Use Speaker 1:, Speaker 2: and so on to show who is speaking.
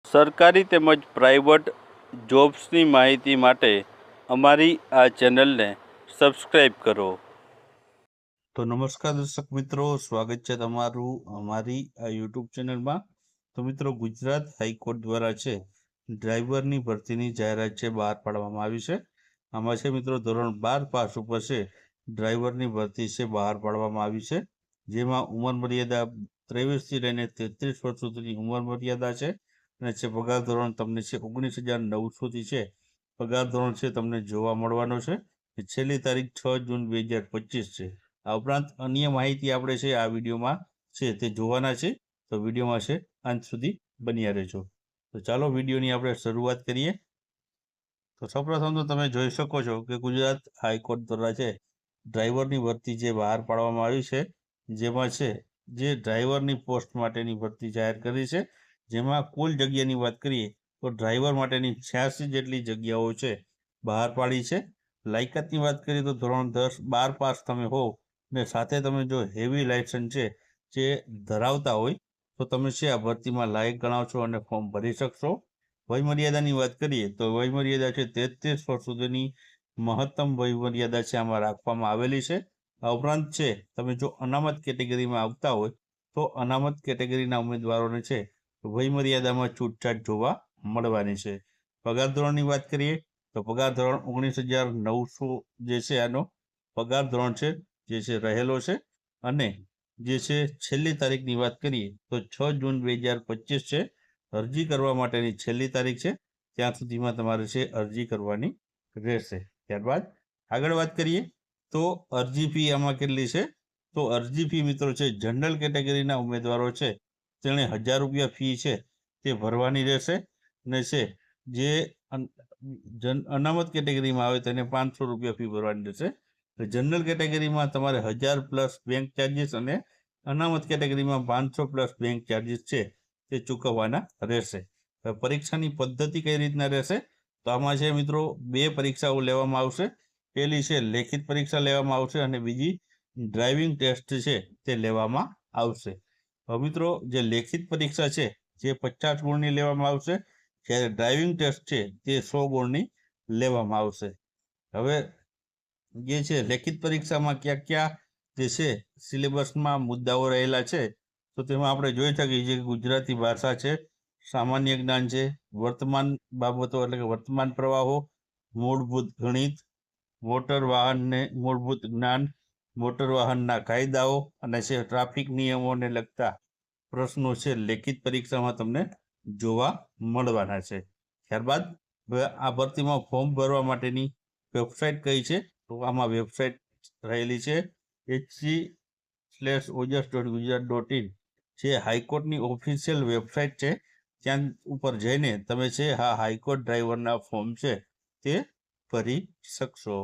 Speaker 1: સરકારી તેમજ પ્રાઇવેટ જોબ્સની માહિતી માટે અમારી આ ચેનલને સબસ્ક્રાઈબ કરો.
Speaker 2: તો નમસ્કાર દર્શક મિત્રો, સ્વાગત છે તમારું અમારી આ યુટ્યુબ ચેનલમાં. તો મિત્રો, ગુજરાત હાઈકોર્ટ દ્વારા છે ડ્રાઈવરની ભરતીની જાહેરાત છે બહાર પાડવામાં આવી છે. આમાં છે મિત્રો ધોરણ 12 પાસ ઉપર છે ડ્રાઈવરની ભરતી છે બહાર પાડવામાં આવી છે, જેમાં ઉંમર મર્યાદા 23થી લઈને 33 વર્ષ સુધીની ઉંમર મર્યાદા છે અને છે પગાર ધોરણ તમને છે 19,900થી છે પગાર ધોરણ છે તમને જોવા મળવાનો છે. છેલ્લી તારીખ 6 જૂન 2025 છે. આ ઉપરાંત અન્ય માહિતી આપણે છે આ વિડીયોમાં છે તે જોવાના છે, તો વિડીયોમાં છે અંત સુધી બન્યા રહેજો. તો ચાલો વિડીયોની આપણે શરૂઆત કરીએ. તો સૌપ્રથમ તો તમે જોઈ શકો છો કે ગુજરાત હાઈકોર્ટ દ્વારા છે ડ્રાઈવરની ભરતી જે બહાર પાડવામાં આવી છે, જેમાં છે જે ડ્રાઈવરની પોસ્ટ માટેની ભરતી જાહેર કરી છે, જેમાં કુલ જગ્યાની વાત કરીએ તો ડ્રાઈવર માટેની 86 જેટલી જગ્યાઓ છે બહાર પાડી છે. લાયકાતની વાત કરીએ તો ધોરણ 10-12 પાસ તમે હો ને સાથે તમે જો હેવી લાયસન્સ છે જે ધરાવતા હોય તો તમે છે આ ભરતીમાં લાયક ગણાવ છો અને ફોર્મ ભરી શકશો. વયમર્યાદાની વાત કરીએ તો વયમર્યાદા છે 33 વર્ષ સુધીની મહત્તમ વયમર્યાદા છે આમાં રાખવામાં આવેલી છે. આ ઉપરાંત છે તમે જો અનામત કેટેગરીમાં આવતા હોય તો અનામત કેટેગરીના ઉમેદવારોને છે વયમર્યાદામાં છૂટછાટ જોવા મળવાની છે. પગાર ધોરણની વાત કરીએ તો પગાર ધોરણ 19,900 જે છે આનો પગાર ધોરણ છે જે છે રહેલો છે. અને જે છે છેલ્લી તારીખની વાત કરીએ તો 6 જૂન 2025 છે અરજી કરવા માટેની છેલ્લી તારીખ છે. ત્યાં સુધીમાં તમારે છે અરજી કરવાની રહેશે. ત્યારબાદ આગળ વાત કરીએ તો અરજી ફી આમાં કેટલી છે, તો અરજી ફી મિત્રો છે જનરલ કેટેગરીના ઉમેદવારો છે તેણે 1000 રૂપિયા ફી છે તે ભરવાની રહેશે અને છે જે અનામત કેટેગરીમાં આવે તેને 500 રૂપિયા ફી ભરવાની રહેશે. જનરલ કેટેગરીમાં તમારે 1000 પ્લસ બેંક ચાર્જીસ અને અનામત કેટેગરીમાં 500 પ્લસ બેંક ચાર્જીસ છે તે ચૂકવવાના રહેશે. પરીક્ષાની પદ્ધતિ કઈ રીતના રહેશે, તો આમાં છે મિત્રો 2 પરીક્ષાઓ લેવામાં આવશે. પહેલી છે લેખિત પરીક્ષા લેવામાં આવશે અને બીજી ડ્રાઇવિંગ ટેસ્ટ છે તે લેવામાં આવશે. હવે મિત્રો જે લેખિત પરીક્ષા છે જે 50 ગુણની લેવામાં આવશે, જ્યારે ડ્રાઇવિંગ ટેસ્ટ છે તે 100 ગુણની લેવામાં આવશે. હવે જે છે લેખિત પરીક્ષામાં ક્યાં જે છે સિલેબસમાં મુદ્દાઓ રહેલા છે, તો તેમાં આપણે જોઈ શકીએ છીએ કે ગુજરાતી ભાષા છે, સામાન્ય જ્ઞાન છે, વર્તમાન બાબતો એટલે કે વર્તમાન પ્રવાહો, મૂળભૂત ગણિત, મોટર વાહનને મૂળભૂત જ્ઞાન, મોટર વાહનના કાયદાઓ અને છે ટ્રાફિક નિયમોને લગતા પ્રશ્નો છે લેખિત પરીક્ષામાં તમને જોવા મળવાના છે. ત્યારબાદ આ ભરતીમાં ફોર્મ ભરવા માટેની વેબસાઇટ કઈ છે, તો આમાં વેબસાઇટ રહેલી છે hc/ojas.gujarat.in જે હાઈકોર્ટની ઓફિશિયલ વેબસાઇટ છે. ત્યાં ઉપર જઈને તમે છે હાઈકોર્ટ ડ્રાઈવરના ફોર્મ છે તે ભરી શકશો.